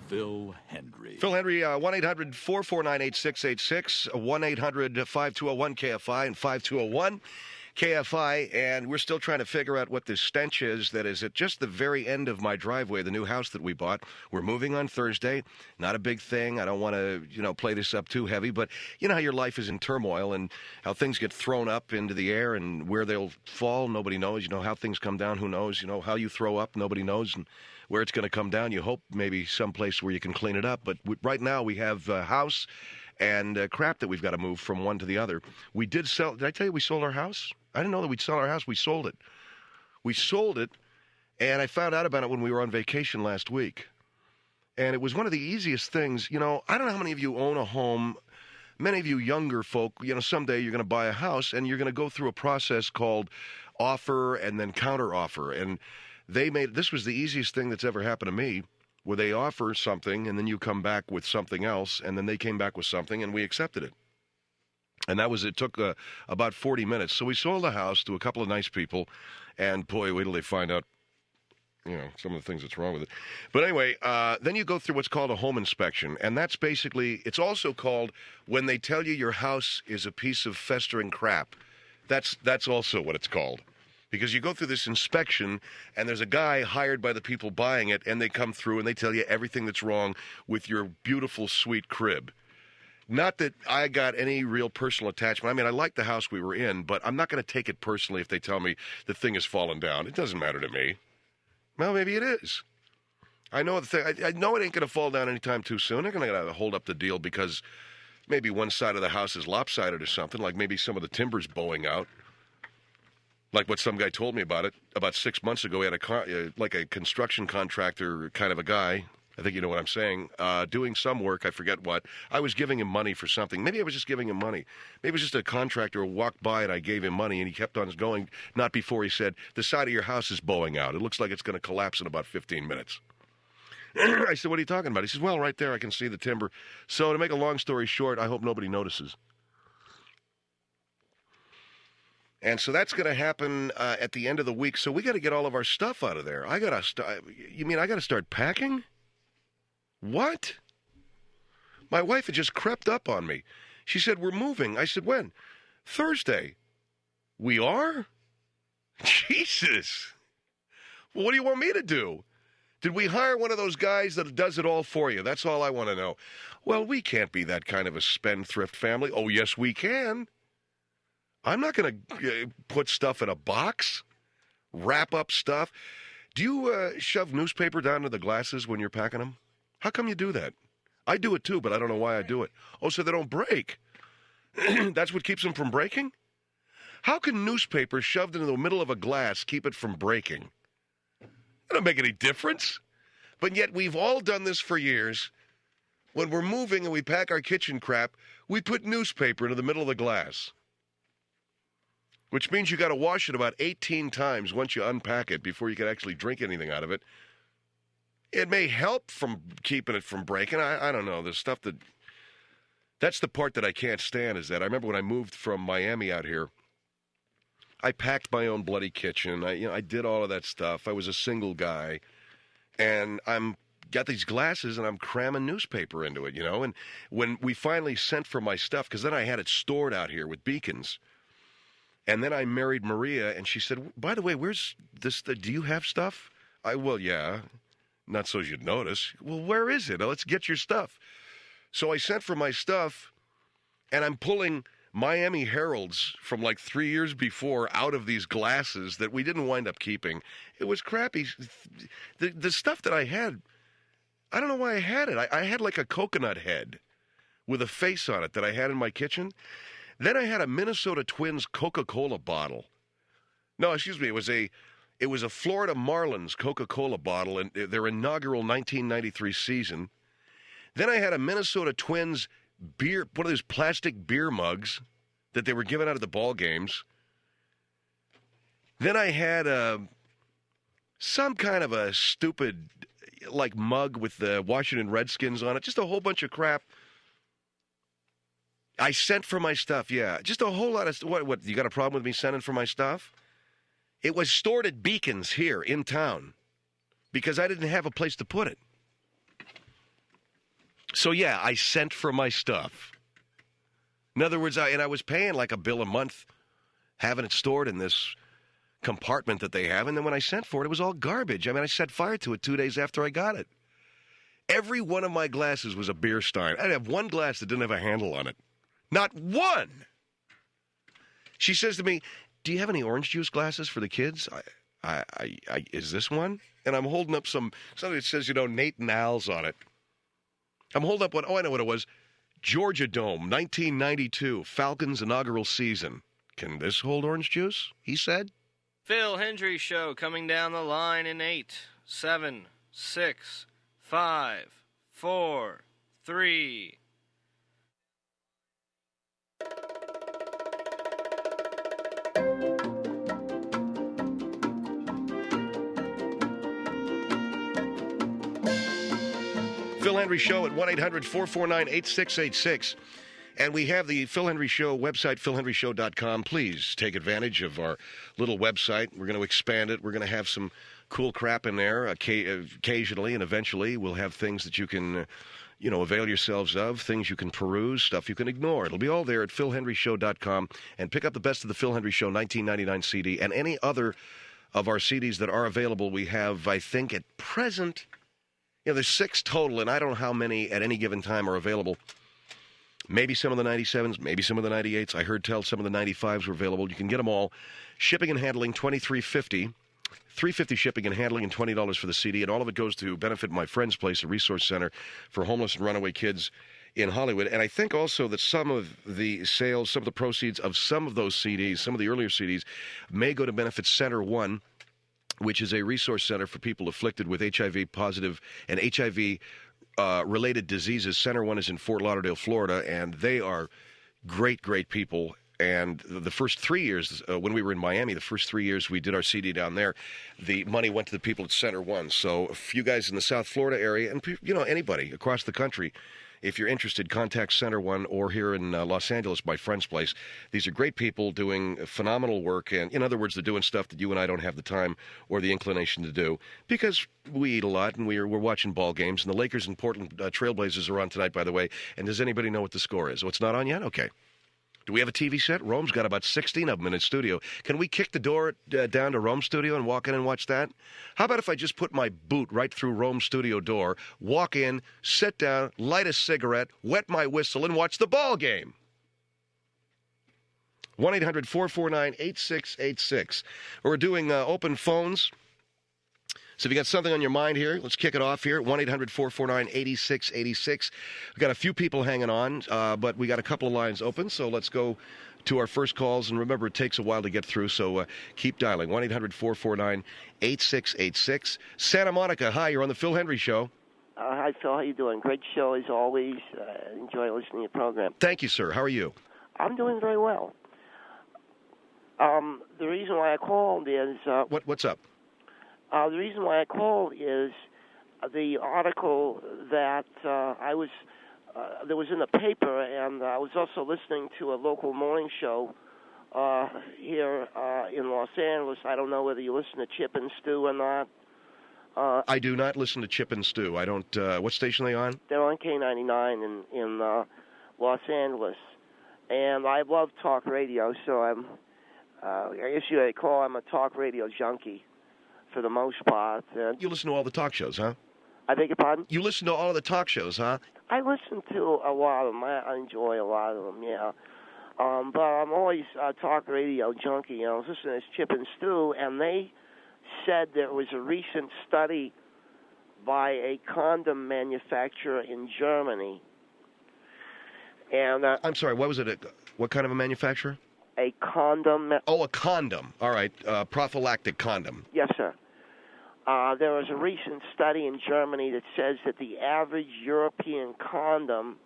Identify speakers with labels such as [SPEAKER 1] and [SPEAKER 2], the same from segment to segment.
[SPEAKER 1] Phil Hendrie.
[SPEAKER 2] Phil Hendrie, 1-800-449-8686, 1-800-5201-KFI and 5201 KFI, and we're still trying to figure out what this stench is that is at just the very end of my driveway, the new house that we bought. We're moving on Thursday. Not a big thing. I don't want to, play this up too heavy, but you know how your life is in turmoil and how things get thrown up into the air and where they'll fall, nobody knows. You know how things come down, who knows? You know how you throw up, nobody knows, and where it's going to come down. You hope maybe someplace where you can clean it up, but right now we have a house and crap that we've got to move from one to the other. We did sell. Did I tell you we sold our house? I didn't know that we'd sell our house. We sold it. We sold it, and I found out about it when we were on vacation last week. And it was one of the easiest things. I don't know how many of you own a home. Many of you younger folk, someday you're going to buy a house, and you're going to go through a process called offer and then counter offer. And this was the easiest thing that's ever happened to me, where they offer something, and then you come back with something else, and then they came back with something, and we accepted it. And it took about 40 minutes. So we sold the house to a couple of nice people, and boy, wait till they find out, some of the things that's wrong with it. But anyway, then you go through what's called a home inspection, and that's basically, it's also called when they tell you your house is a piece of festering crap. That's also what it's called. Because you go through this inspection, and there's a guy hired by the people buying it, and they come through and they tell you everything that's wrong with your beautiful, sweet crib. Not that I got any real personal attachment. I mean, I like the house we were in, but I'm not going to take it personally if they tell me the thing has fallen down. It doesn't matter to me. Well, maybe it is. I know I know it ain't going to fall down anytime too soon. They're going to hold up the deal because maybe one side of the house is lopsided or something, like maybe some of the timber's bowing out. Like what some guy told me about it about 6 months ago. He had a construction contractor kind of a guy. I think you know what I'm saying. Doing some work, I forget what. I was giving him money for something. Maybe I was just giving him money. Maybe it was just a contractor who walked by and I gave him money and he kept on going. Not before he said, the side of your house is bowing out. It looks like it's going to collapse in about 15 minutes. I said, what are you talking about? He says, well, right there I can see the timber. So to make a long story short, I hope nobody notices. And so that's going to happen at the end of the week. So we got to get all of our stuff out of there. You mean I got to start packing? What? My wife had just crept up on me. She said, we're moving. I said, when? Thursday. We are? Jesus. Well, what do you want me to do? Did we hire one of those guys that does it all for you? That's all I want to know. Well, we can't be that kind of a spendthrift family. Oh, yes, we can. I'm not going to put stuff in a box, wrap up stuff. Do you shove newspaper down to the glasses when you're packing them? How come you do that? I do it too, but I don't know why I do it. Oh, so they don't break. That's what keeps them from breaking? How can newspaper shoved into the middle of a glass keep it from breaking? It don't make any difference. But yet we've all done this for years. When we're moving and we pack our kitchen crap, we put newspaper into the middle of the glass. Which means you got to wash it about 18 times once you unpack it before you can actually drink anything out of it. It may help from keeping it from breaking. I don't know. There's stuff that's the part that I can't stand is that I remember when I moved from Miami out here, I packed my own bloody kitchen. I did all of that stuff. I was a single guy, and I'm got these glasses and I'm cramming newspaper into it, And when we finally sent for my stuff, because then I had it stored out here with beacons. And then I married Maria, and she said, by the way, where's this? Do you have stuff? Well, yeah. Not so you'd notice. Well, where is it? Let's get your stuff. So I sent for my stuff, and I'm pulling Miami Heralds from like 3 years before out of these glasses that we didn't wind up keeping. It was crappy. The stuff that I had, I don't know why I had it. I had like a coconut head with a face on it that I had in my kitchen. Then I had a Minnesota Twins Coca-Cola bottle. No, excuse me, it was a Florida Marlins Coca-Cola bottle in their inaugural 1993 season. Then I had a Minnesota Twins beer, one of those plastic beer mugs that they were giving out at the ball games. Then I had some kind of a stupid like mug with the Washington Redskins on it, just a whole bunch of crap. I sent for my stuff, yeah. Just a whole lot of what you got a problem with me sending for my stuff? It was stored at Beacons here in town because I didn't have a place to put it. So, yeah, I sent for my stuff. In other words, I was paying like $1 a month, having it stored in this compartment that they have, and then when I sent for it, it was all garbage. I mean, I set fire to it 2 days after I got it. Every one of my glasses was a beer stein. I'd have one glass that didn't have a handle on it. Not one! She says to me, do you have any orange juice glasses for the kids? Is this one? And I'm holding up something that says, Nate and Al's on it. I'm holding up one. Oh, I know what it was. Georgia Dome, 1992, Falcons inaugural season. Can this hold orange juice? He said.
[SPEAKER 1] Phil Hendrie Show coming down the line in 8, 7, 6, 5, 4, 3.
[SPEAKER 2] Phil Hendrie Show at 1-800-449-8686. And we have the Phil Hendrie Show website, philhendrieshow.com. Please take advantage of our little website. We're going to expand it. We're going to have some cool crap in there occasionally, and eventually we'll have things that you can, avail yourselves of, things you can peruse, stuff you can ignore. It'll be all there at philhendrieshow.com. And pick up the Best of the Phil Hendrie Show 1999 CD and any other of our CDs that are available. We have, I think, at present, there's 6 total, and I don't know how many at any given time are available. Maybe some of the 97s, maybe some of the 98s. I heard tell some of the 95s were available. You can get them all. Shipping and handling, $23.50. $3.50 shipping and handling, and $20 for the CD. And all of it goes to benefit my friend's place, a resource center for homeless and runaway kids in Hollywood. And I think also that some of the sales, some of the proceeds of some of those CDs, some of the earlier CDs, may go to benefit Center One, which is a resource center for people afflicted with HIV-positive and HIV related diseases. Center One is in Fort Lauderdale, Florida, and they are great, great people. And the first 3 years, when we were in Miami, the first 3 years we did our CD down there, the money went to the people at Center One. So if you guys in the South Florida area, and anybody across the country, if you're interested, contact Center One, or here in Los Angeles, my friend's place. These are great people doing phenomenal work. And in other words, they're doing stuff that you and I don't have the time or the inclination to do because we eat a lot and we're watching ball games. And the Lakers and Portland Trailblazers are on tonight, by the way. And does anybody know what the score is? Oh, it's not on yet? Okay. Do we have a TV set? Rome's got about 16 of them in his studio. Can we kick the door down to Rome's studio and walk in and watch that? How about if I just put my boot right through Rome's studio door, walk in, sit down, light a cigarette, wet my whistle, and watch the ball game? 1-800-449-8686. We're doing open phones. So if you got something on your mind here, let's kick it off here. 1-800-449-8686. We've got a few people hanging on, but we got a couple of lines open, so let's go to our first calls. And remember, it takes a while to get through, so keep dialing. 1-800-449-8686. Santa Monica, hi, you're on the Phil Hendrie Show.
[SPEAKER 3] Hi, Phil. How you doing? Great show, as always. Enjoy listening to your program.
[SPEAKER 2] Thank you, sir. How are you?
[SPEAKER 3] I'm doing very well. The reason why I called is...
[SPEAKER 2] What's up?
[SPEAKER 3] The reason why I called is the article that there was in the paper, and I was also listening to a local morning show here in Los Angeles. I don't know whether you listen to Chip and Stu or not.
[SPEAKER 2] I do not listen to Chip and Stu. I don't. What station are they on?
[SPEAKER 3] They're on K99 in Los Angeles, and I love talk radio. So I guess you would call I'm a talk radio junkie. For the most part.
[SPEAKER 2] You listen to all the talk shows, huh?
[SPEAKER 3] I beg your pardon?
[SPEAKER 2] You listen to all of the talk shows, huh?
[SPEAKER 3] I listen to a lot of them. I enjoy a lot of them, yeah. But I'm always a talk radio junkie. I was listening to Chip and Stu, and they said there was a recent study by a condom manufacturer in Germany. And
[SPEAKER 2] I'm sorry, what was it? What kind of a manufacturer?
[SPEAKER 3] A condom.
[SPEAKER 2] Oh, a condom. All right. Prophylactic condom.
[SPEAKER 3] Yes, sir. There was a recent study in Germany that says that the average European condom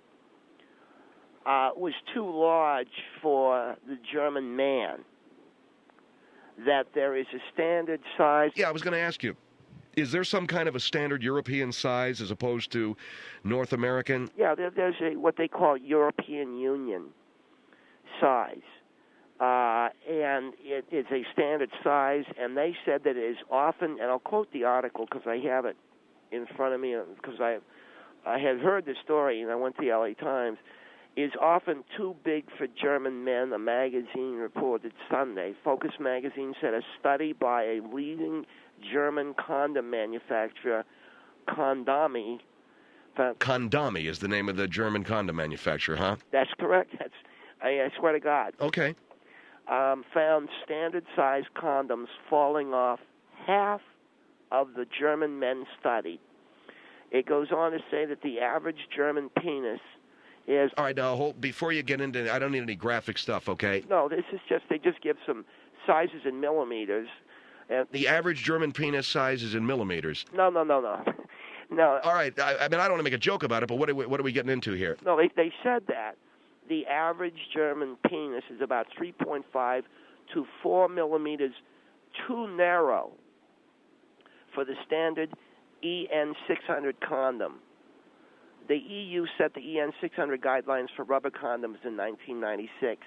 [SPEAKER 3] was too large for the German man. That there is a standard size.
[SPEAKER 2] Yeah, I was going to ask you. Is there some kind of a standard European size as opposed to North American?
[SPEAKER 3] Yeah, there's what they call European Union size. And it is a standard size, and they said that it is often, and I'll quote the article because I have it in front of me, because I I had heard the story, and I went to the LA Times, is often too big for German men, a magazine reported Sunday. Focus magazine said a study by a leading German condom manufacturer, Condom.
[SPEAKER 2] Condom is the name of the German condom manufacturer, huh?
[SPEAKER 3] That's correct. I swear to God.
[SPEAKER 2] Okay.
[SPEAKER 3] Found standard-sized condoms falling off half of the German men studied. It goes on to say that the average German penis is...
[SPEAKER 2] All right, now, before you get into... I don't need any graphic stuff, okay?
[SPEAKER 3] No, this is just... They just give some sizes in millimeters.
[SPEAKER 2] The average German penis size is in millimeters.
[SPEAKER 3] No. No.
[SPEAKER 2] All right, I mean, I don't want to make a joke about it, but what are we getting into here?
[SPEAKER 3] No, they said that the average German penis is about 3.5 to 4 millimeters too narrow for the standard EN 600 condom. The EU set the EN 600 guidelines for rubber condoms in 1996.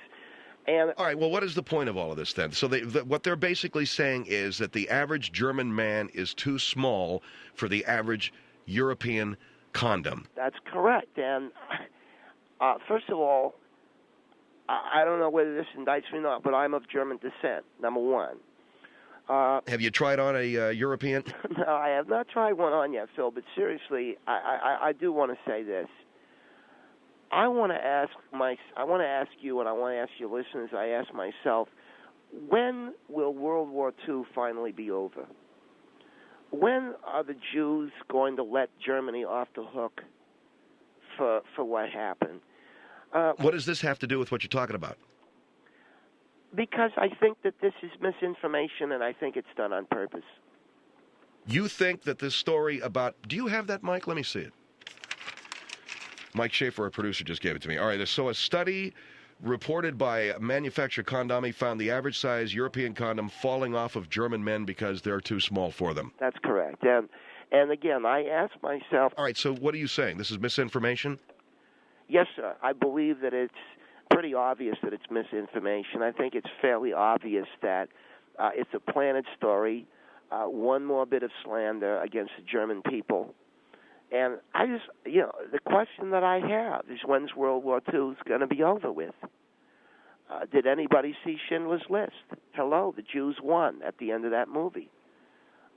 [SPEAKER 3] And
[SPEAKER 2] all right, well, what is the point of all of this then? So what they're basically saying is that the average German man is too small for the average European condom.
[SPEAKER 3] That's correct. And first of all, I don't know whether this indicts me or not, but I'm of German descent, number one.
[SPEAKER 2] Have you tried on a European?
[SPEAKER 3] No, I have not tried one on yet, Phil, but seriously, I do want to say this. I want to ask you, and I want to ask your listeners, I ask myself, when will World War II finally be over? When are the Jews going to let Germany off the hook for what happened?
[SPEAKER 2] What does this have to do with what you're talking about?
[SPEAKER 3] Because I think that this is misinformation, and I think it's done on purpose.
[SPEAKER 2] You think that this story about... Do you have that, Mike? Let me see it. Mike Schaefer, our producer, just gave it to me. All right, so a study reported by manufacturer Condom found the average size European condom falling off of German men because they're too small for them.
[SPEAKER 3] That's correct. And again, I ask myself...
[SPEAKER 2] All right, so what are you saying? This is misinformation?
[SPEAKER 3] Yes, sir. I believe that it's pretty obvious that it's misinformation. I think it's fairly obvious that it's a planted story, one more bit of slander against the German people. And I just, the question that I have is, when's World War II going to be over with? Did anybody see Schindler's List? Hello, the Jews won at the end of that movie.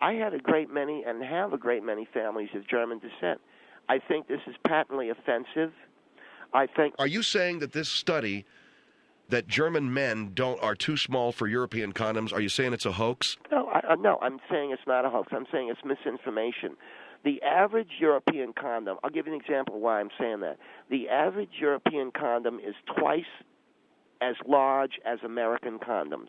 [SPEAKER 3] I had a great many and have a great many families of German descent. I think this is patently offensive. Are
[SPEAKER 2] you saying that this study that German men are too small for European condoms, are you saying it's a hoax?
[SPEAKER 3] No, I'm saying it's not a hoax. I'm saying it's misinformation. The average European condom, I'll give you an example of why I'm saying that. The average European condom is twice as large as American condoms.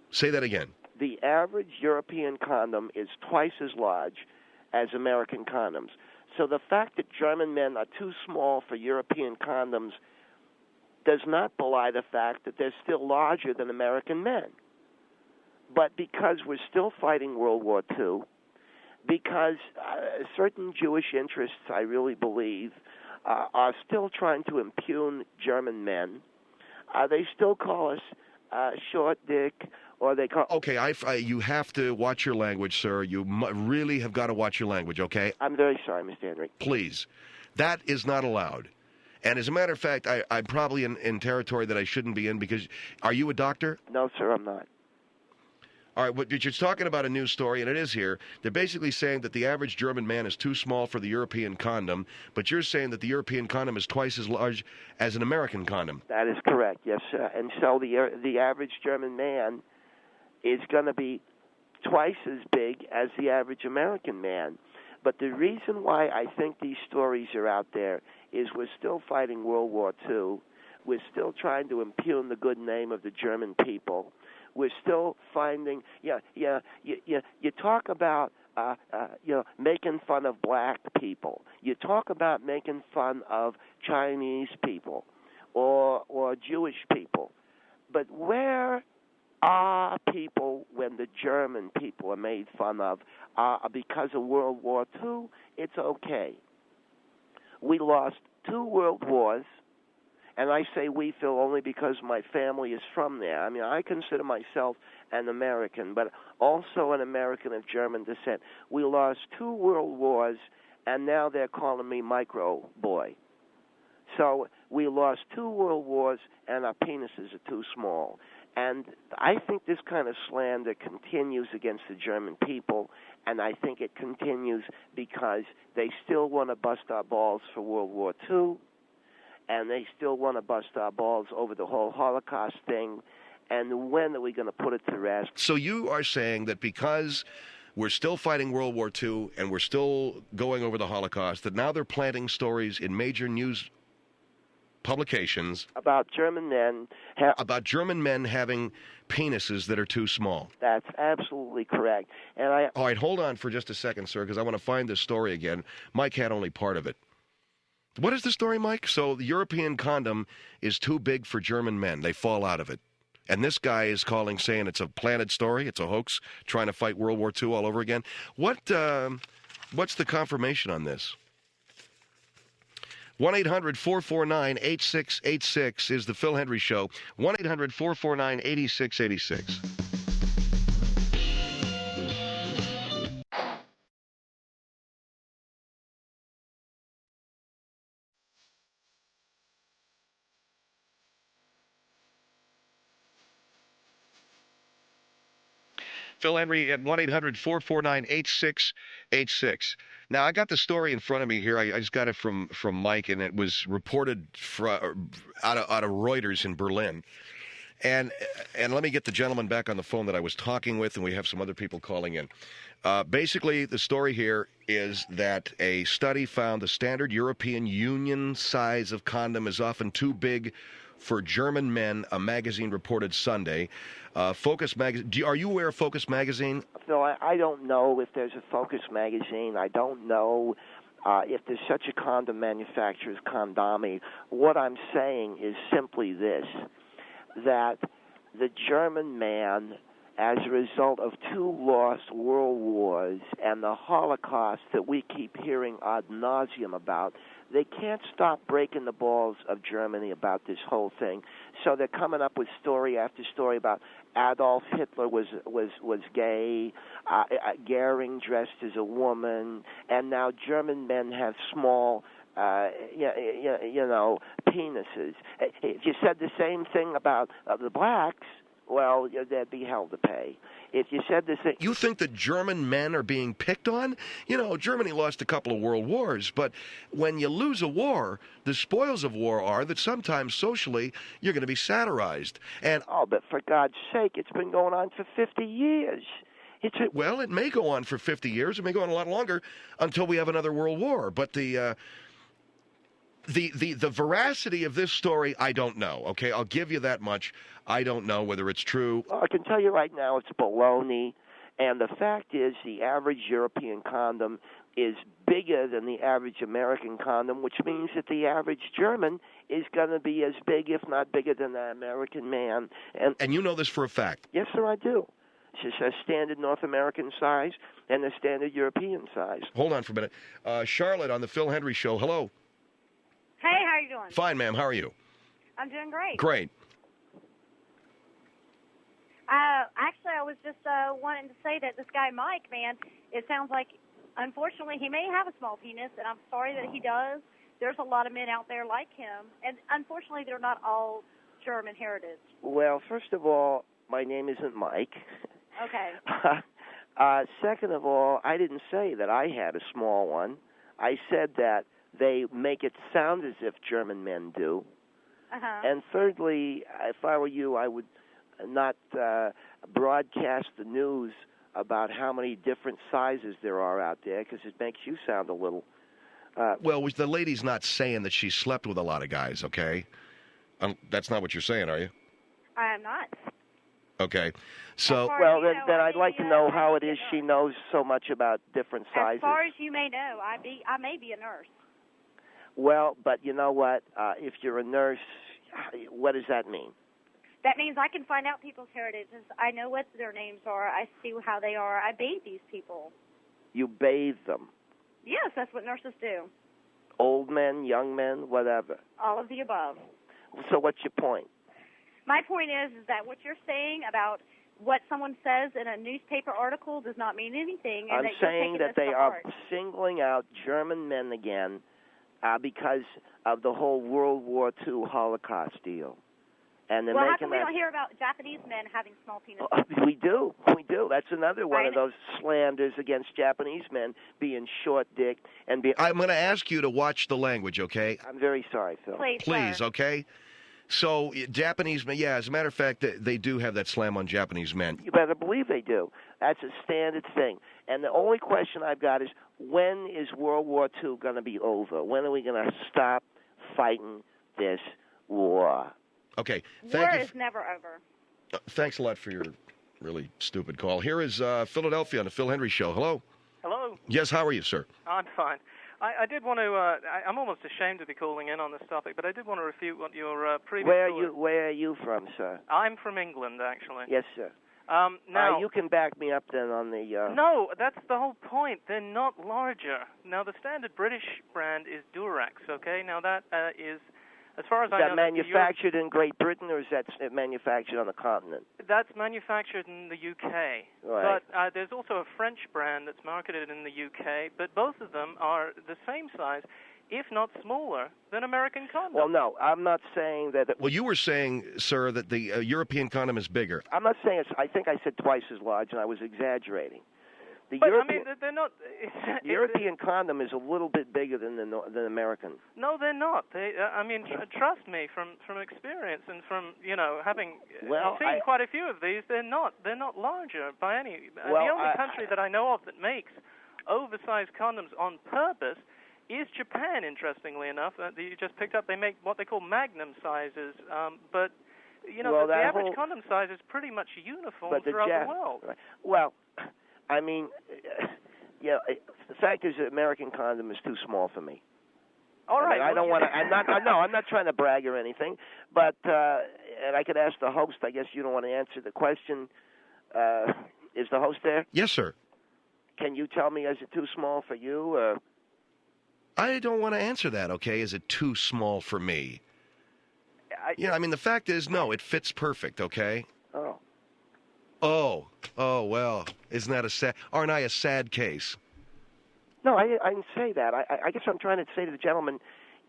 [SPEAKER 2] Say that again.
[SPEAKER 3] The average European condom is twice as large as American condoms. So the fact that German men are too small for European condoms does not belie the fact that they're still larger than American men. But because we're still fighting World War II, because certain Jewish interests, I really believe, are still trying to impugn German men, they still call us short dick, or they call...
[SPEAKER 2] Okay, you have to watch your language, sir. You really have got to watch your language, okay?
[SPEAKER 3] I'm very sorry, Mr. Hendrie.
[SPEAKER 2] Please. That is not allowed. And as a matter of fact, I'm probably in territory that I shouldn't be in because... Are you a doctor?
[SPEAKER 3] No, sir, I'm not.
[SPEAKER 2] All right, but you're talking about a news story, and it is here. They're basically saying that the average German man is too small for the European condom, but you're saying that the European condom is twice as large as an American condom.
[SPEAKER 3] That is correct, yes, sir. And so the average German man is going to be twice as big as the average American man. But the reason why I think these stories are out there is we're still fighting World War II. We're still trying to impugn the good name of the German people. We're still finding, you talk about, making fun of black people. You talk about making fun of Chinese people or Jewish people. But where are people when the German people are made fun of? Because of World War II, it's okay. We lost 2 world wars. And I say we, Phil, only because my family is from there. I mean, I consider myself an American, but also an American of German descent. We lost 2 world wars, and now they're calling me micro boy. So we lost 2 world wars, and our penises are too small. And I think this kind of slander continues against the German people, and I think it continues because they still want to bust our balls for World War II, and they still want to bust our balls over the whole Holocaust thing. And when are we going to put it to rest?
[SPEAKER 2] So you are saying that because we're still fighting World War II and we're still going over the Holocaust, that now they're planting stories in major news publications
[SPEAKER 3] about German men
[SPEAKER 2] having penises that are too small.
[SPEAKER 3] That's absolutely correct. And
[SPEAKER 2] all right, hold on for just a second, sir, because I want to find this story again. Mike had only part of it. What is the story, Mike? So the European condom is too big for German men. They fall out of it. And this guy is calling, saying it's a planted story, it's a hoax, trying to fight World War II all over again. What's the confirmation on this? 1-800-449-8686 is the Phil Hendrie Show. 1-800-449-8686. Phil Hendrie at 1-800-449-8686. Now, I got the story in front of me here. I just got it from Mike, and it was reported out of Reuters in Berlin. And let me get the gentleman back on the phone that I was talking with, and we have some other people calling in. Basically, the story here is that a study found the standard European Union size of condom is often too big for German men, a magazine reported Sunday. Focus magazine. Are you aware of Focus magazine?
[SPEAKER 3] No, I don't know if there's a Focus magazine. I don't know if there's such a condom manufacturer as Condom. What I'm saying is simply this, that the German man, as a result of 2 lost world wars and the Holocaust that we keep hearing ad nauseum about, they can't stop breaking the balls of Germany about this whole thing. So they're coming up with story after story about Adolf Hitler was gay, Goering dressed as a woman, and now German men have small penises. If you said the same thing about the blacks, well, there'd be hell to pay. If you said the same...
[SPEAKER 2] You think that German men are being picked on? You know, Germany lost a couple of world wars, but when you lose a war, the spoils of war are that sometimes socially you're going to be satirized. And
[SPEAKER 3] but for God's sake, it's been going on for 50 years.
[SPEAKER 2] Well, it may go on for 50 years. It may go on a lot longer until we have another world war. But the veracity of this story, I don't know. Okay, I'll give you that much. I don't know whether it's true.
[SPEAKER 3] Well, I can tell you right now it's baloney. And the fact is the average European condom is bigger than the average American condom, which means that the average German is going to be as big, if not bigger, than the American man.
[SPEAKER 2] And you know this for a fact?
[SPEAKER 3] Yes, sir, I do. It's just a standard North American size and a standard European size.
[SPEAKER 2] Hold on for a minute. Charlotte on the Phil Hendrie Show. Hello.
[SPEAKER 4] Hey, how are you doing?
[SPEAKER 2] Fine, ma'am. How are you?
[SPEAKER 4] I'm doing great.
[SPEAKER 2] Great.
[SPEAKER 4] Actually, I was just wanting to say that this guy, Mike, man, it sounds like, unfortunately, he may have a small penis, and I'm sorry that he does. There's a lot of men out there like him, and unfortunately, they're not all German heritage.
[SPEAKER 3] Well, first of all, my name isn't Mike.
[SPEAKER 4] Okay.
[SPEAKER 3] Second of all, I didn't say that I had a small one. I said that they make it sound as if German men do.
[SPEAKER 4] Uh-huh.
[SPEAKER 3] And thirdly, if I were you, I would not broadcast the news about how many different sizes there are out there, because it makes you sound a little...
[SPEAKER 2] well, the lady's not saying that she slept with a lot of guys, okay? That's not what you're saying, are you?
[SPEAKER 4] I am not.
[SPEAKER 2] Okay. So...
[SPEAKER 3] Well, then I'd like to know how it is she knows so much about different sizes.
[SPEAKER 4] As far as you may know, I may be a nurse.
[SPEAKER 3] Well, but you know what? If you're a nurse, what does that mean?
[SPEAKER 4] That means I can find out people's heritages. I know what their names are. I see how they are. I bathe these people.
[SPEAKER 3] You bathe them?
[SPEAKER 4] Yes, that's what nurses do.
[SPEAKER 3] Old men, young men, whatever?
[SPEAKER 4] All of the above.
[SPEAKER 3] So what's your point?
[SPEAKER 4] My point is that what you're saying about what someone says in a newspaper article does not mean anything. And
[SPEAKER 3] I'm
[SPEAKER 4] that you're
[SPEAKER 3] saying
[SPEAKER 4] taking
[SPEAKER 3] that
[SPEAKER 4] this
[SPEAKER 3] they
[SPEAKER 4] to
[SPEAKER 3] are
[SPEAKER 4] heart.
[SPEAKER 3] singling out German men again because of the whole World War II Holocaust deal. And they're
[SPEAKER 4] Well, how
[SPEAKER 3] making
[SPEAKER 4] come we
[SPEAKER 3] that...
[SPEAKER 4] don't hear about Japanese men having small penises?
[SPEAKER 3] We do. That's another one of those slanders against Japanese men being short-dicked and being...
[SPEAKER 2] I'm going to ask you to watch the language, okay?
[SPEAKER 3] I'm very sorry, Phil.
[SPEAKER 2] Please, okay? So, Japanese men, yeah, as a matter of fact, they do have that slam on Japanese men.
[SPEAKER 3] You better believe they do. That's a standard thing. And the only question I've got is, when is World War II going to be over? When are we going to stop fighting this war?
[SPEAKER 2] Okay.
[SPEAKER 4] War is never over.
[SPEAKER 2] Thanks a lot for your really stupid call. Here is Philadelphia on the Phil Hendrie Show. Hello.
[SPEAKER 5] Hello.
[SPEAKER 2] Yes, how are you, sir?
[SPEAKER 5] I'm fine. I did want to. I'm almost ashamed to be calling in on this topic, but I did want to refute what your previous.
[SPEAKER 3] Where are you from, sir?
[SPEAKER 5] I'm from England, actually.
[SPEAKER 3] Yes, sir.
[SPEAKER 5] Now
[SPEAKER 3] you can back me up then on the.
[SPEAKER 5] No, that's the whole point. They're not larger. Now the standard British brand is Durex. Okay. Now that is. As far as I know,
[SPEAKER 3] is that manufactured in Great Britain, or is that manufactured on the continent?
[SPEAKER 5] That's manufactured in the UK.
[SPEAKER 3] Right.
[SPEAKER 5] But there's also a French brand that's marketed in the UK, but both of them are the same size, if not smaller, than American Condom.
[SPEAKER 3] Well, no, I'm not saying that...
[SPEAKER 2] Well, you were saying, sir, that the European condom is bigger.
[SPEAKER 3] I'm not saying it's... I think I said twice as large, and I was exaggerating.
[SPEAKER 5] But, I mean, they're not...
[SPEAKER 3] European condom is a little bit bigger than the American.
[SPEAKER 5] No, they're not. I mean, trust me, from experience and from, having seen quite a few of these, they're not larger by any... the only country that I know of that makes oversized condoms on purpose is Japan, interestingly enough. That you just picked up. They make what they call magnum sizes, but... the average condom size is pretty much uniform throughout the world.
[SPEAKER 3] Well... I mean, the fact is that American condom is too small for me.
[SPEAKER 5] All right.
[SPEAKER 3] I don't want to. I'm not trying to brag or anything. But and I could ask the host. I guess you don't want to answer the question. Is the host there?
[SPEAKER 2] Yes, sir.
[SPEAKER 3] Can you tell me, is it too small for you? Or?
[SPEAKER 2] I don't want to answer that. Okay, is it too small for me? I mean, the fact is, no, it fits perfect. Okay. Oh, well, isn't that aren't I a sad case?
[SPEAKER 3] No, I didn't say that. I guess I'm trying to say to the gentleman,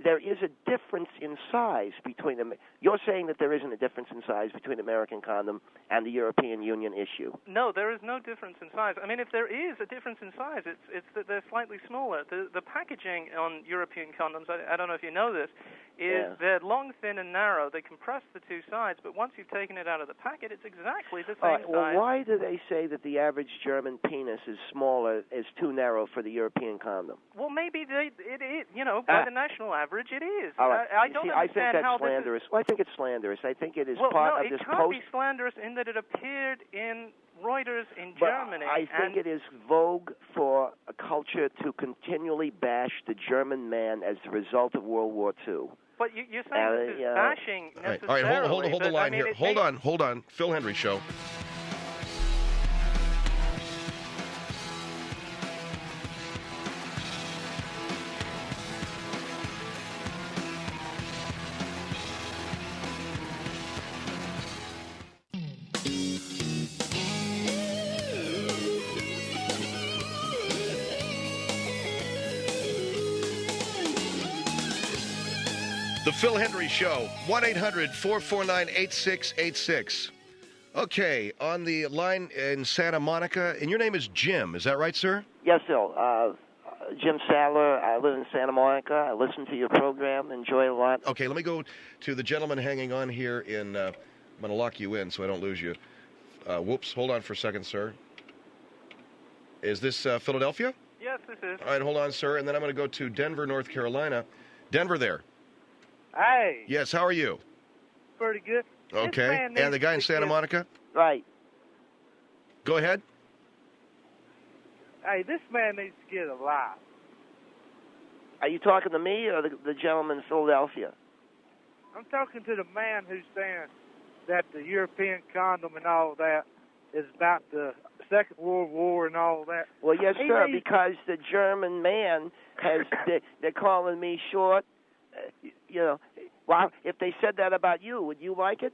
[SPEAKER 3] there is a difference in size between them. You're saying that there isn't a difference in size between American condom and the European Union issue.
[SPEAKER 5] No, there is no difference in size. I mean, if there is a difference in size, it's that they're slightly smaller. The packaging on European condoms, I don't know if you know this, is they're long, thin, and narrow. They compress the two sides, but once you've taken it out of the packet, it's exactly the same size.
[SPEAKER 3] Well, why do they say that the average German penis is smaller, is too narrow for the European condom?
[SPEAKER 5] Well, maybe it is, by the national average, it is.
[SPEAKER 3] All right.
[SPEAKER 5] I don't understand
[SPEAKER 3] I think that's
[SPEAKER 5] how
[SPEAKER 3] slanderous. Well, I think it's slanderous. I think it is
[SPEAKER 5] part
[SPEAKER 3] of this
[SPEAKER 5] it can't be slanderous in that it appeared in Reuters in Germany.
[SPEAKER 3] I think it is vogue for a culture to continually bash the German man as the result of World War II.
[SPEAKER 5] But you're saying this is bashing necessarily.
[SPEAKER 2] All right, hold the line here. Hold on. Phil Hendrie Show. The Phil Hendrie Show, 1-800-449-8686. Okay, on the line in Santa Monica, and your name is Jim, is that right, sir?
[SPEAKER 3] Yes, Phil. Jim Sadler. I live in Santa Monica. I listen to your program, enjoy it a lot.
[SPEAKER 2] Okay, let me go to the gentleman hanging on here I'm going to lock you in so I don't lose you. Whoops, hold on for a second, sir. Is this Philadelphia?
[SPEAKER 5] Yes, this is.
[SPEAKER 2] All right, hold on, sir, and then I'm going to go to Denver, North Carolina. Denver there.
[SPEAKER 6] Hey.
[SPEAKER 2] Yes, how are you?
[SPEAKER 6] Pretty good.
[SPEAKER 2] Okay. And the guy in Santa Monica?
[SPEAKER 3] Right.
[SPEAKER 2] Go ahead.
[SPEAKER 6] Hey, this man needs to get a life.
[SPEAKER 3] Are you talking to me or the gentleman in Philadelphia?
[SPEAKER 6] I'm talking to the man who's saying that the European condom and all that is about the Second World War and all that.
[SPEAKER 3] Well, yes, sir, because the German man has, they're calling me short. Well, if they said that about you, would you like it?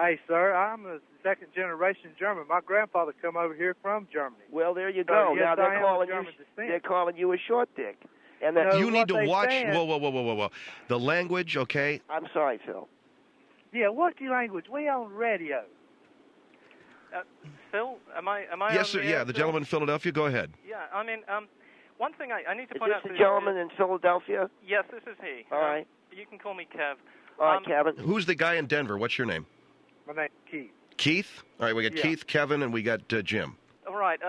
[SPEAKER 6] Hey, sir, I'm a second-generation German. My grandfather come over here from Germany.
[SPEAKER 3] Well, there you go.
[SPEAKER 6] Yes,
[SPEAKER 3] Now they're calling you a short dick. And
[SPEAKER 2] you need to watch. Whoa. The language, okay?
[SPEAKER 3] I'm sorry, Phil.
[SPEAKER 6] Yeah, what's your language? We on radio.
[SPEAKER 5] Phil, am I?
[SPEAKER 2] Yes, sir. Yeah, the gentleman in Philadelphia. Go ahead.
[SPEAKER 5] Yeah, I mean, one thing I need to point out.
[SPEAKER 3] Is this the gentleman in Philadelphia?
[SPEAKER 5] Yes, this is he.
[SPEAKER 3] All right.
[SPEAKER 5] You can call me Kev.
[SPEAKER 3] All right, Kevin.
[SPEAKER 2] Who's the guy in Denver? What's your name?
[SPEAKER 6] My name's Keith.
[SPEAKER 2] Keith? All right, we got Keith, Kevin, and we got Jim.
[SPEAKER 5] All right.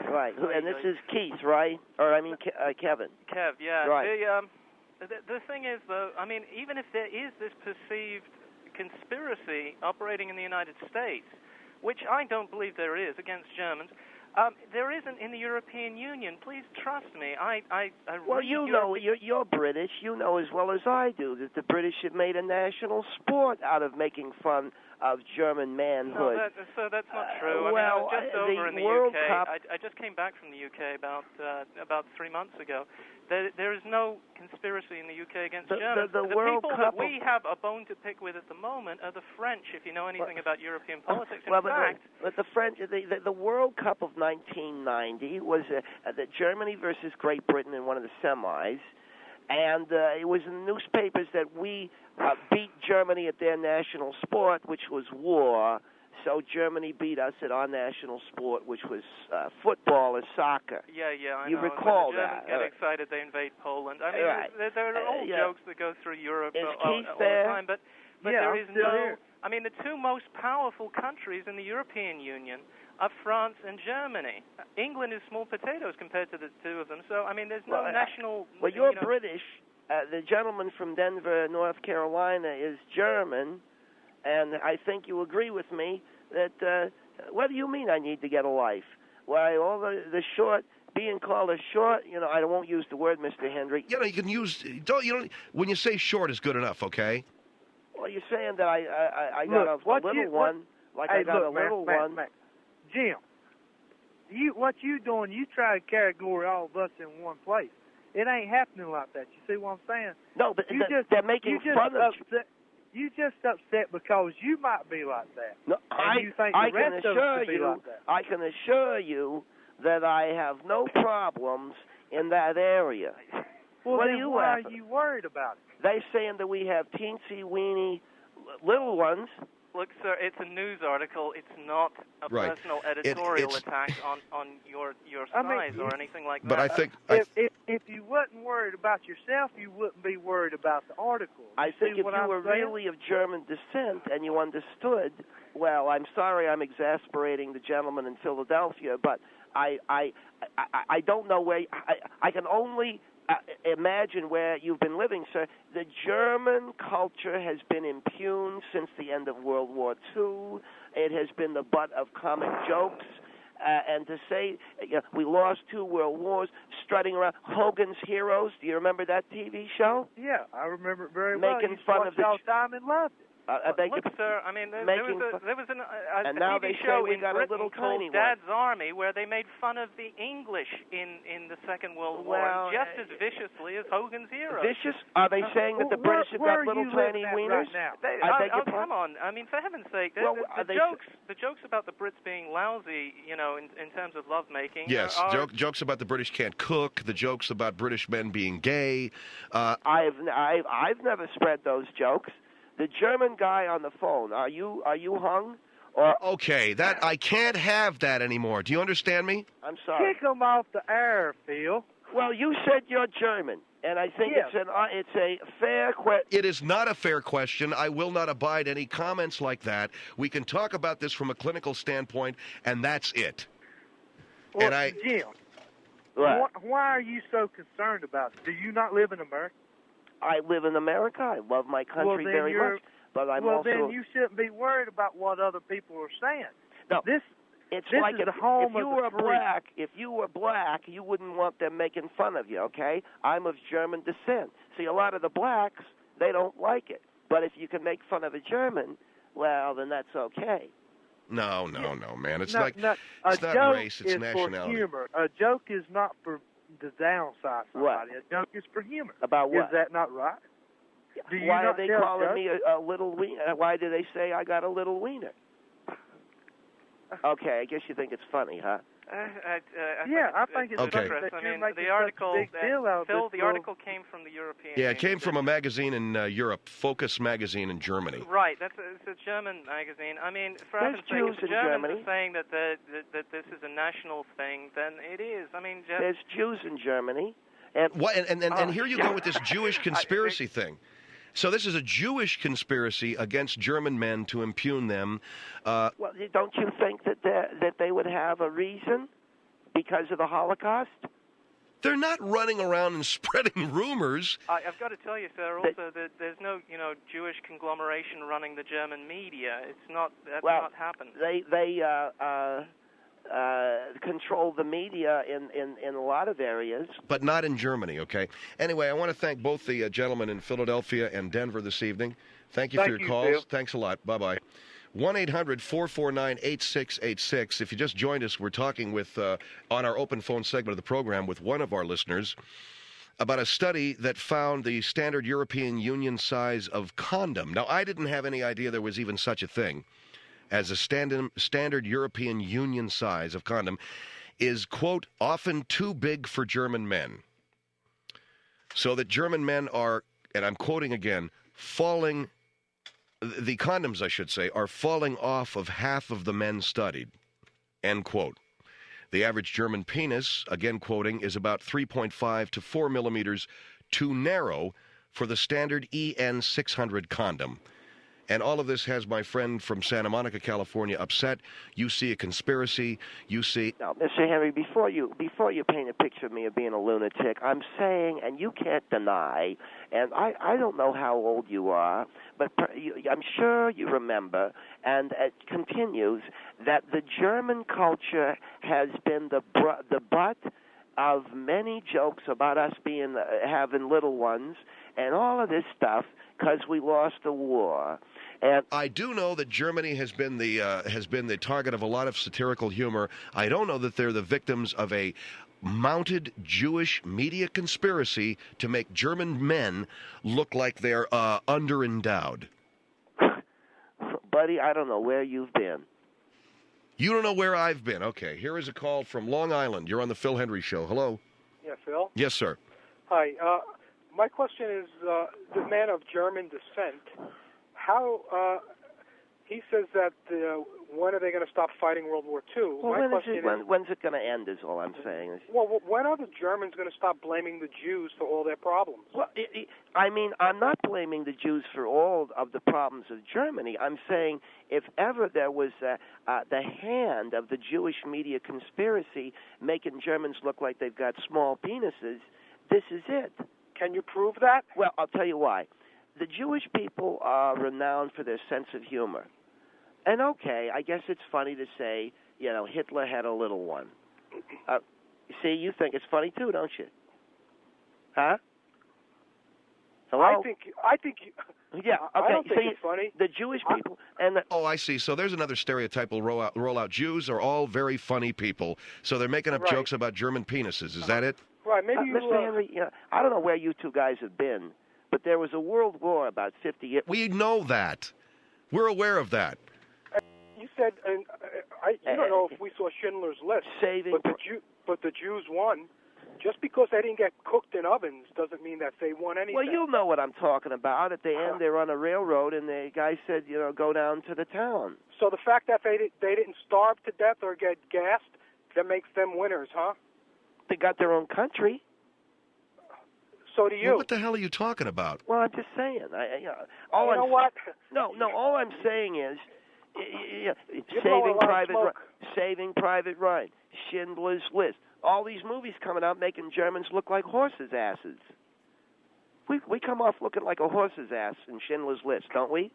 [SPEAKER 3] Right, and this is Keith, right? Or, I mean, Kevin.
[SPEAKER 5] Kev, yeah.
[SPEAKER 3] Right.
[SPEAKER 5] The thing is, though, I mean, even if there is this perceived conspiracy operating in the United States, which I don't believe there is against Germans, there isn't in the European Union. Please trust me.
[SPEAKER 3] Well, you know, you're British. You know as well as I do that the British have made a national sport out of making fun of German manhood.
[SPEAKER 5] No, so that's not true. I
[SPEAKER 3] well,
[SPEAKER 5] was just over in the
[SPEAKER 3] World
[SPEAKER 5] UK.
[SPEAKER 3] Cup...
[SPEAKER 5] I just came back from the UK about 3 months ago. There is no conspiracy in the UK against Germans.
[SPEAKER 3] The World
[SPEAKER 5] people
[SPEAKER 3] Cup
[SPEAKER 5] that we have a bone to pick with at the moment are the French, if you know anything about European politics.
[SPEAKER 3] But the French, the World Cup of 1990 was the Germany versus Great Britain in one of the semis, and it was in the newspapers that we beat Germany at their national sport, which was war. So Germany beat us at our national sport, which was football or soccer.
[SPEAKER 5] Yeah, I know.
[SPEAKER 3] You recall
[SPEAKER 5] when the Germans get excited, they invade Poland. I mean, there are old jokes that go through Europe all the time, but there is no... I mean, the two most powerful countries in the European Union are France and Germany. England is small potatoes compared to the two of them. So, I mean, there's no national...
[SPEAKER 3] Well, you're British. The gentleman from Denver, North Carolina, is German, and I think you agree with me that, what do you mean I need to get a life? Why, all the short, being called a short, you know, I won't use the word, Mr. Hendrie.
[SPEAKER 2] You know, you can use, when you say short is good enough, okay?
[SPEAKER 3] Well, you're saying that I got a little one, I got a little one.
[SPEAKER 6] Jim, what you doing, you try to categorize all of us in one place. It ain't happening like that. You see what I'm saying?
[SPEAKER 3] No, but they're making fun of you.
[SPEAKER 6] You just upset because you might be like that.
[SPEAKER 3] No, I can assure you that I have no problems in that area.
[SPEAKER 6] Well,
[SPEAKER 3] what
[SPEAKER 6] then why are you worried about it?
[SPEAKER 3] They're saying that we have teensy-weeny little ones.
[SPEAKER 5] Look, sir, it's a news article. It's not a personal editorial attack on your size or anything like that.
[SPEAKER 2] But I think...
[SPEAKER 6] If you wasn't worried about yourself, you wouldn't be worried about the article.
[SPEAKER 3] I think if you were really of German descent and you understood, well, I'm sorry I'm exasperating the gentleman in Philadelphia, but I don't know where... I can only... imagine where you've been living, sir. The German culture has been impugned since the end of World War II. It has been the butt of comic jokes. And to say we lost 2 world wars, strutting around Hogan's Heroes. Do you remember that TV show?
[SPEAKER 6] Yeah, I remember it very well.
[SPEAKER 3] Making fun of the
[SPEAKER 6] time and loved it.
[SPEAKER 5] Look, sir, I mean, there was a TV show in Britain called Dad's Army where they made fun of the English in the Second World War just as viciously as Hogan's Heroes.
[SPEAKER 3] Vicious? Are they saying that the British have got little tiny wieners?
[SPEAKER 5] Right now? Come on. I mean, for heaven's sake, the jokes about the Brits being lousy, you know, in terms of lovemaking.
[SPEAKER 2] Yes, jokes about the British can't cook, the jokes about British men being gay.
[SPEAKER 3] I've never spread those jokes. The German guy on the phone, are you hung? Or
[SPEAKER 2] okay, that I can't have that anymore. Do you understand me?
[SPEAKER 3] I'm sorry.
[SPEAKER 6] Kick him off the air, Phil.
[SPEAKER 3] Well, you said you're German, and I think it's a fair question.
[SPEAKER 2] It is not a fair question. I will not abide any comments like that. We can talk about this from a clinical standpoint, and that's it.
[SPEAKER 6] Well, Jim, why are you so concerned about it? Do you not live in America?
[SPEAKER 3] I live in America. I love my country very much, but I'm also...
[SPEAKER 6] Well, then you shouldn't be worried about what other people are saying.
[SPEAKER 3] No,
[SPEAKER 6] it's like
[SPEAKER 3] if you were black, you wouldn't want them making fun of you, okay? I'm of German descent. See, a lot of the blacks, they don't like it. But if you can make fun of a German, well, then that's okay.
[SPEAKER 2] No, man. It's not race, it's nationality.
[SPEAKER 6] For humor. A joke is not for... to downside somebody.
[SPEAKER 3] What?
[SPEAKER 6] A joke is for humor.
[SPEAKER 3] About what?
[SPEAKER 6] Is that not right?
[SPEAKER 3] Why are they calling me a little wiener? Why do they say I got a little wiener? Okay, I guess you think it's funny, huh?
[SPEAKER 5] I
[SPEAKER 6] think it's
[SPEAKER 2] okay.
[SPEAKER 5] I mean, the article, Phil, the article came from the European
[SPEAKER 2] Union. It came from a magazine in Europe, Focus magazine in Germany.
[SPEAKER 5] Right, it's a German magazine. I mean, for heaven's sake, if the Germans are saying that this is a national thing, then it is. I mean,
[SPEAKER 3] there's Jews in Germany. And
[SPEAKER 2] here you go with this Jewish conspiracy thing. So this is a Jewish conspiracy against German men to impugn them.
[SPEAKER 3] Well, don't you think that they would have a reason because of the Holocaust?
[SPEAKER 2] They're not running around and spreading rumors.
[SPEAKER 5] I've got to tell you, sir, also that there's no, Jewish conglomeration running the German media. That's not happened.
[SPEAKER 3] They control the media in a lot of areas.
[SPEAKER 2] But not in Germany, okay? Anyway, I want to thank both the gentlemen in Philadelphia and Denver this evening. Thank you for your calls.
[SPEAKER 6] Bill.
[SPEAKER 2] Thanks a lot. Bye-bye. 1-800-449-8686. If you just joined us, we're talking with on our open phone segment of the program with one of our listeners about a study that found the standard European Union size of condom. Now, I didn't have any idea there was even such a thing as a standard European Union size of condom is, quote, often too big for German men. So that German men are, and I'm quoting again, the condoms, I should say, are falling off of half of the men studied, end quote. The average German penis, again quoting, is about 3.5 to 4 millimeters too narrow for the standard EN 600 condom. And all of this has my friend from Santa Monica, California, upset. You see a conspiracy. You see...
[SPEAKER 3] Now, Mr. Henry, before you paint a picture of me of being a lunatic, I'm saying, and you can't deny, and I don't know how old you are, but I'm sure you remember, and it continues, that the German culture has been the butt of many jokes about us having little ones and all of this stuff because we lost the war. And
[SPEAKER 2] I do know that Germany has been the target of a lot of satirical humor. I don't know that they're the victims of a mounted Jewish media conspiracy to make German men look like they're underendowed.
[SPEAKER 3] Buddy, I don't know where you've been.
[SPEAKER 2] You don't know where I've been. Okay, here is a call from Long Island. You're on the Phil Hendrie Show. Hello?
[SPEAKER 7] Yeah, Phil?
[SPEAKER 2] Yes, sir.
[SPEAKER 7] Hi. My question is, the man of German descent, how, he says that, when are they going to stop fighting World War II?
[SPEAKER 3] Well, when's it going to end is all I'm saying.
[SPEAKER 7] Well, when are the Germans going to stop blaming the Jews for all their problems?
[SPEAKER 3] Well, I mean, I'm not blaming the Jews for all of the problems of Germany. I'm saying if ever there was the hand of the Jewish media conspiracy making Germans look like they've got small penises, this is it.
[SPEAKER 7] Can you prove that?
[SPEAKER 3] Well, I'll tell you why. The Jewish people are renowned for their sense of humor. And okay, I guess it's funny to say, Hitler had a little one. See, you think it's funny too, don't you? Huh? Hello?
[SPEAKER 7] I think.
[SPEAKER 3] Yeah. Okay.
[SPEAKER 7] I don't think it's funny.
[SPEAKER 3] The Jewish people
[SPEAKER 2] Oh, I see. So there's another stereotype we'll roll out. Jews are all very funny people, so they're making up jokes about German penises. Is that it?
[SPEAKER 7] Right. Maybe
[SPEAKER 3] Mr. Henry, I don't know where you two guys have been, but there was a world war about 50 years.
[SPEAKER 2] We know that. We're aware of that.
[SPEAKER 7] You said, and you don't know if we saw Schindler's List, but the Jews won. Just because they didn't get cooked in ovens doesn't mean that they won anything.
[SPEAKER 3] Well, you'll know what I'm talking about. At the end, they're on a railroad, and the guy said, go down to the town.
[SPEAKER 7] So the fact that they didn't starve to death or get gassed, that makes them winners, huh?
[SPEAKER 3] They got their own country.
[SPEAKER 7] So do you.
[SPEAKER 2] Well, what the hell are you talking about?
[SPEAKER 3] Well, I'm just saying.
[SPEAKER 7] All
[SPEAKER 3] I'm saying is, Saving Private Ryan, Schindler's List, all these movies coming out making Germans look like horses' asses. We come off looking like a horse's ass in Schindler's List, don't we?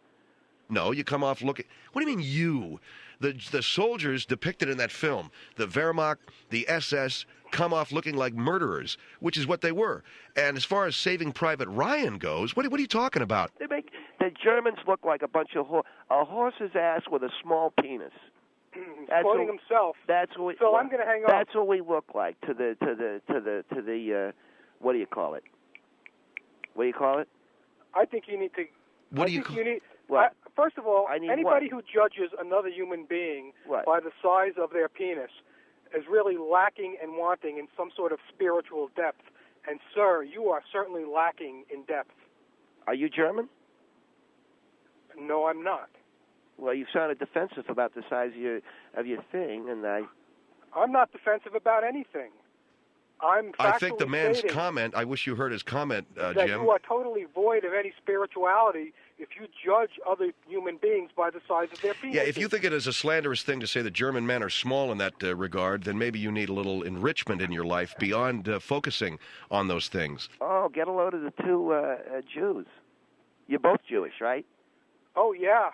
[SPEAKER 2] No, you come off looking... What do you mean, you? The soldiers depicted in that film, the Wehrmacht, the SS, come off looking like murderers, which is what they were. And as far as Saving Private Ryan goes, what are you talking about?
[SPEAKER 3] They make the Germans look like a bunch of a horse's ass with a small penis.
[SPEAKER 7] Quoting himself.
[SPEAKER 3] That's what.
[SPEAKER 7] So I'm going to hang up.
[SPEAKER 3] That's what we look like to the what do you call it? What do you call it?
[SPEAKER 7] I think you need to.
[SPEAKER 2] What do you?
[SPEAKER 7] First of all, anybody
[SPEAKER 3] what?
[SPEAKER 7] who judges another human being
[SPEAKER 3] What?
[SPEAKER 7] by the size of their penis is really lacking and wanting in some sort of spiritual depth. And, sir, you are certainly lacking in depth.
[SPEAKER 3] Are you German?
[SPEAKER 7] No, I'm not.
[SPEAKER 3] Well, you sounded defensive about the size of your thing, and
[SPEAKER 7] I'm not defensive about anything.
[SPEAKER 2] I think the man's
[SPEAKER 7] stating
[SPEAKER 2] comment, I wish you heard his comment,
[SPEAKER 7] that
[SPEAKER 2] Jim.
[SPEAKER 7] you are totally void of any spirituality if you judge other human beings by the size of their penis.
[SPEAKER 2] Yeah, if you think it is a slanderous thing to say that German men are small in that regard, then maybe you need a little enrichment in your life beyond focusing on those things.
[SPEAKER 3] Oh, get a load of the two Jews. You're both Jewish, right?
[SPEAKER 7] Oh, yeah.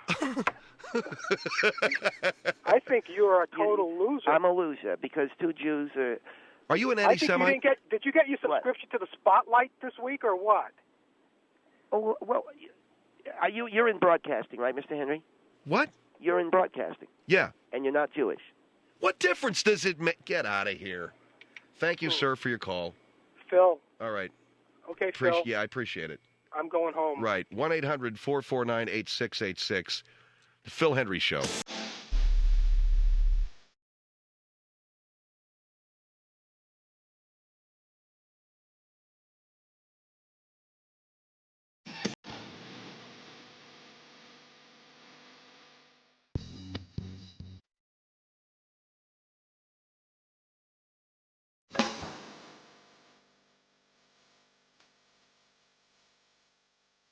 [SPEAKER 7] I think you're a total loser.
[SPEAKER 3] I'm a loser because two Jews are...
[SPEAKER 2] Are you an anti-Semite?
[SPEAKER 7] Did you get your subscription to the Spotlight this week or what?
[SPEAKER 3] Oh, well, you're in broadcasting, right, Mr. Hendrie?
[SPEAKER 2] What?
[SPEAKER 3] You're in broadcasting.
[SPEAKER 2] Yeah.
[SPEAKER 3] And you're not Jewish.
[SPEAKER 2] What difference does it make? Get out of here. Thank you, sir, for your call.
[SPEAKER 7] Phil.
[SPEAKER 2] All right.
[SPEAKER 7] Okay, Phil.
[SPEAKER 2] Yeah, I appreciate it.
[SPEAKER 7] I'm going home.
[SPEAKER 2] Right. 1-800-449-8686. The Phil Hendrie Show.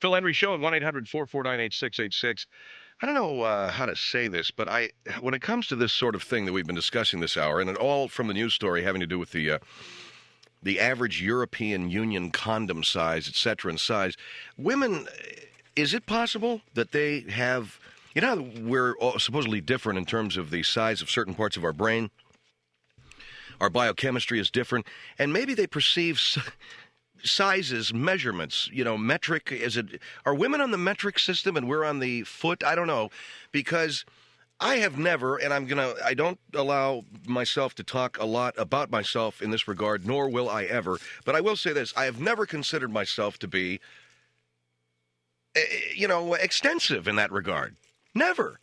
[SPEAKER 2] Phil Hendrie Show at 1-800-449-8686. I don't know how to say this, but when it comes to this sort of thing that we've been discussing this hour, and it all from the news story having to do with the average European Union condom size, et cetera, and size, women, is it possible that they have, we're all supposedly different in terms of the size of certain parts of our brain. Our biochemistry is different, and maybe they perceive sizes, measurements, metric, are women on the metric system and we're on the foot? I don't know, because I have never, and I don't allow myself to talk a lot about myself in this regard, nor will I ever, but I will say this, I have never considered myself to be, extensive in that regard. Never.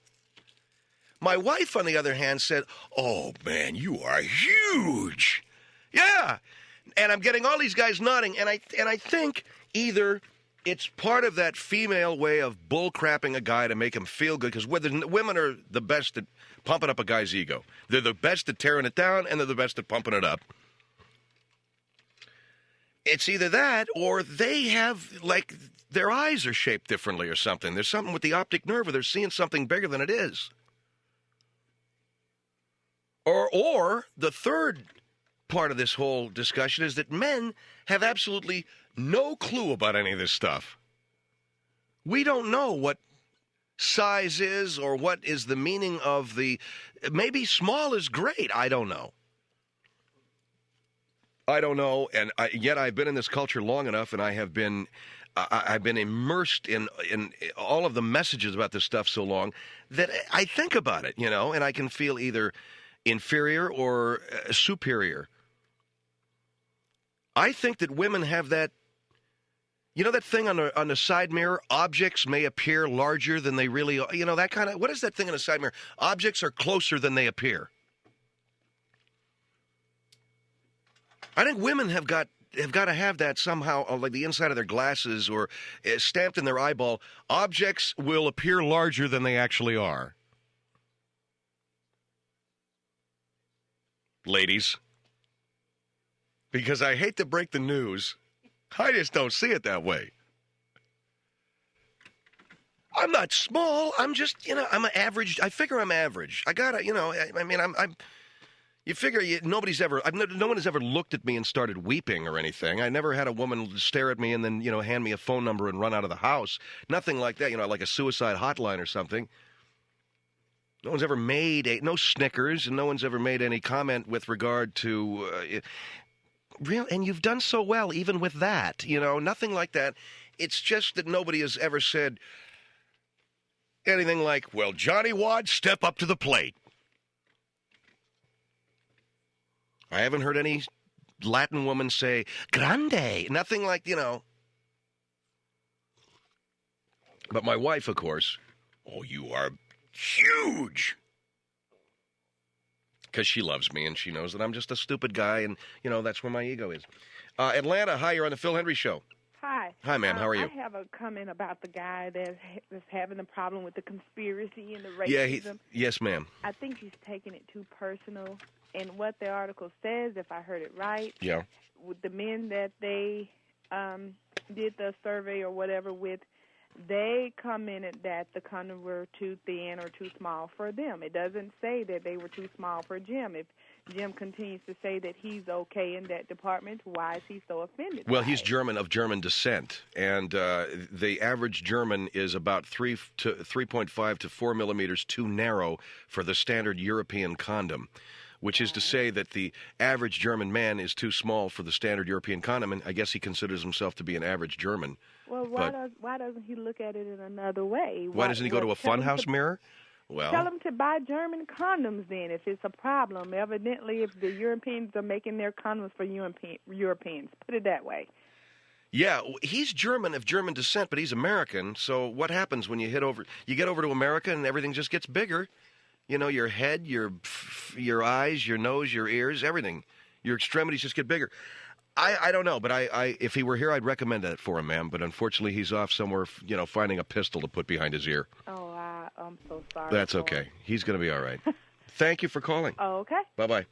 [SPEAKER 2] My wife, on the other hand, said, "Oh, man, you are huge." Yeah. And I'm getting all these guys nodding, and I think either it's part of that female way of bull-crapping a guy to make him feel good, because women are the best at pumping up a guy's ego. They're the best at tearing it down, and they're the best at pumping it up. It's either that, or they have, their eyes are shaped differently or something. There's something with the optic nerve where they're seeing something bigger than it is. Or the third part of this whole discussion is that men have absolutely no clue about any of this stuff. We don't know what size is or what is the meaning of maybe small is great. I don't know. And yet I've been in this culture long enough, and I've been immersed in all of the messages about this stuff so long that I think about it, and I can feel either inferior or superior. I think that women have that, that thing on the side mirror, objects may appear larger than they really are. That kind of, what is that thing on the side mirror? Objects are closer than they appear. I think women have got to have that somehow, like the inside of their glasses or stamped in their eyeball. Objects will appear larger than they actually are. Ladies. Because I hate to break the news, I just don't see it that way. I'm not small. I'm just, I'm an average. I figure I'm average. I gotta, I'm. You figure no one has ever looked at me and started weeping or anything. I never had a woman stare at me and then, hand me a phone number and run out of the house. Nothing like that, like a suicide hotline or something. No one's ever made no snickers, and no one's ever made any comment with regard to. And you've done so well even with that, nothing like that. It's just that nobody has ever said anything like, "Well, Johnny Wad, step up to the plate." I haven't heard any Latin woman say, "Grande." Nothing like, But my wife, of course, you are huge. Because she loves me and she knows that I'm just a stupid guy and, that's where my ego is. Atlanta, hi, you're on the Phil Hendrie Show.
[SPEAKER 8] Hi.
[SPEAKER 2] Hi, ma'am. How are you?
[SPEAKER 8] I have a comment about the guy that's having a problem with the conspiracy and the racism.
[SPEAKER 2] Yes, ma'am.
[SPEAKER 8] I think he's taking it too personal. And what the article says, if I heard it right, with the men that they did the survey or whatever with, they commented that the condoms were too thin or too small for them. It doesn't say that they were too small for Jim. If Jim continues to say that he's okay in that department, why is he so offended?
[SPEAKER 2] Well, he's German of German descent, and the average German is about 3.5 to 4 millimeters too narrow for the standard European condom, which is to say that the average German man is too small for the standard European condom, and I guess he considers himself to be an average German.
[SPEAKER 8] Well, why doesn't he look at it in another way?
[SPEAKER 2] Why doesn't he go to a funhouse mirror? Well,
[SPEAKER 8] tell him to buy German condoms then if it's a problem. Evidently, if the Europeans are making their condoms for Europeans. Put it that way.
[SPEAKER 2] Yeah, he's German of German descent, but he's American. So what happens when you get over to America and everything just gets bigger? Your head, your eyes, your nose, your ears, everything. Your extremities just get bigger. I don't know, but I if he were here, I'd recommend that for him, ma'am. But unfortunately, he's off somewhere, finding a pistol to put behind his ear.
[SPEAKER 8] Oh, I'm so sorry.
[SPEAKER 2] That's okay. He's going to be all right. Thank you for calling.
[SPEAKER 8] Oh, okay.
[SPEAKER 2] Bye-bye.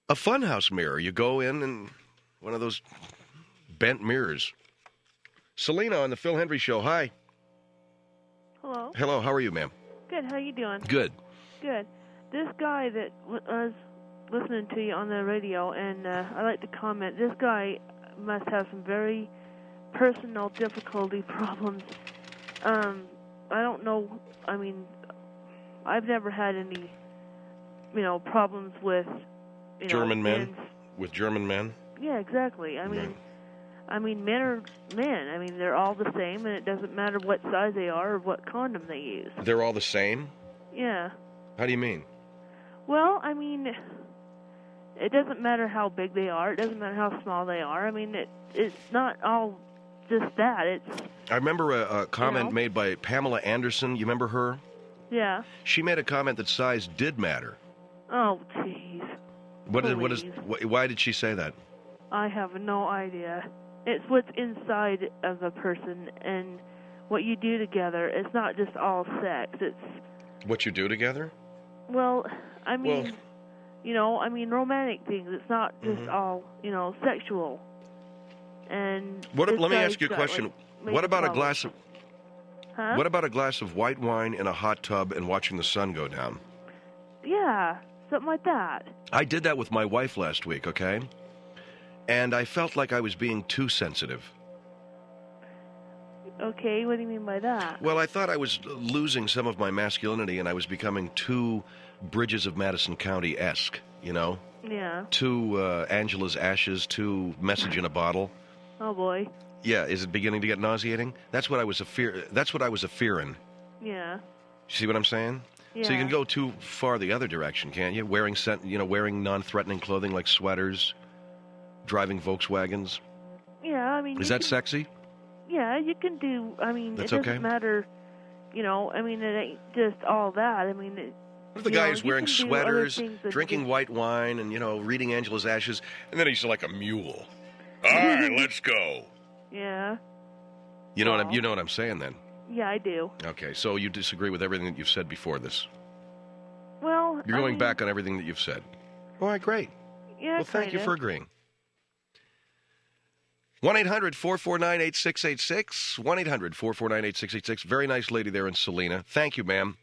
[SPEAKER 2] A funhouse mirror. You go in and one of those bent mirrors. Selena on the Phil Hendrie Show. Hi.
[SPEAKER 9] Hello.
[SPEAKER 2] Hello. How are you, ma'am?
[SPEAKER 9] Good. How you doing?
[SPEAKER 2] Good.
[SPEAKER 9] Good. This guy that was listening to you on the radio, and I'd like to comment, this guy must have some very personal difficulty problems. I don't know, I've never had any, problems with,
[SPEAKER 2] German men? With German men?
[SPEAKER 9] Yeah, exactly. I mean, men are men. They're all the same, and it doesn't matter what size they are or what condom they use.
[SPEAKER 2] They're all the same?
[SPEAKER 9] Yeah.
[SPEAKER 2] How do you mean?
[SPEAKER 9] Well, it doesn't matter how big they are. It doesn't matter how small they are. It's not all just that.
[SPEAKER 2] I remember a comment made by Pamela Anderson. You remember her?
[SPEAKER 9] Yeah.
[SPEAKER 2] She made a comment that size did matter.
[SPEAKER 9] Oh, jeez.
[SPEAKER 2] Why did she say that?
[SPEAKER 9] I have no idea. It's what's inside of a person and what you do together. It's not just all sex. It's
[SPEAKER 2] what you do together?
[SPEAKER 9] Well, romantic things. It's not just all, sexual. And
[SPEAKER 2] let me ask you a question. What about a glass of
[SPEAKER 9] Huh?
[SPEAKER 2] What about a glass of white wine in a hot tub and watching the sun go down?
[SPEAKER 9] Yeah, something like that.
[SPEAKER 2] I did that with my wife last week, okay? And I felt like I was being too sensitive.
[SPEAKER 9] Okay, what do you mean by that?
[SPEAKER 2] Well, I thought I was losing some of my masculinity and I was becoming too Bridges of Madison County-esque,
[SPEAKER 9] Yeah.
[SPEAKER 2] Too Angela's Ashes, too Message in a Bottle.
[SPEAKER 9] Oh, boy.
[SPEAKER 2] Yeah, is it beginning to get nauseating? That's what I was fearing.
[SPEAKER 9] Yeah.
[SPEAKER 2] See what I'm saying?
[SPEAKER 9] Yeah.
[SPEAKER 2] So you can go too far the other direction, can't you? Wearing non-threatening clothing like sweaters, driving Volkswagens.
[SPEAKER 9] Yeah,
[SPEAKER 2] Is that sexy?
[SPEAKER 9] Yeah, you can do.
[SPEAKER 2] That's
[SPEAKER 9] it doesn't
[SPEAKER 2] okay.
[SPEAKER 9] matter. It ain't just all that.
[SPEAKER 2] What if the guy is wearing sweaters, drinking white wine, and reading Angela's Ashes, and then he's like a mule? All right, let's go.
[SPEAKER 9] Yeah.
[SPEAKER 2] You know what I'm saying then?
[SPEAKER 9] Yeah, I do.
[SPEAKER 2] Okay, so you disagree with everything that you've said before this?
[SPEAKER 9] Well,
[SPEAKER 2] you're going back on everything that you've said. All right, great.
[SPEAKER 9] Yeah.
[SPEAKER 2] Well, thank you for agreeing. 1-800-449-8686. 1-800-449-8686. Very nice lady there in Salina. Thank you, ma'am.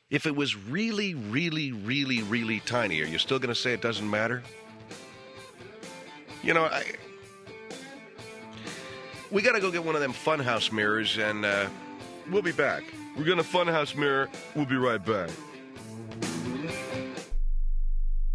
[SPEAKER 2] If it was really, really, really, really tiny, are you still going to say it doesn't matter? We got to go get one of them funhouse mirrors, and we'll be back. We're going to funhouse mirror. We'll be right back.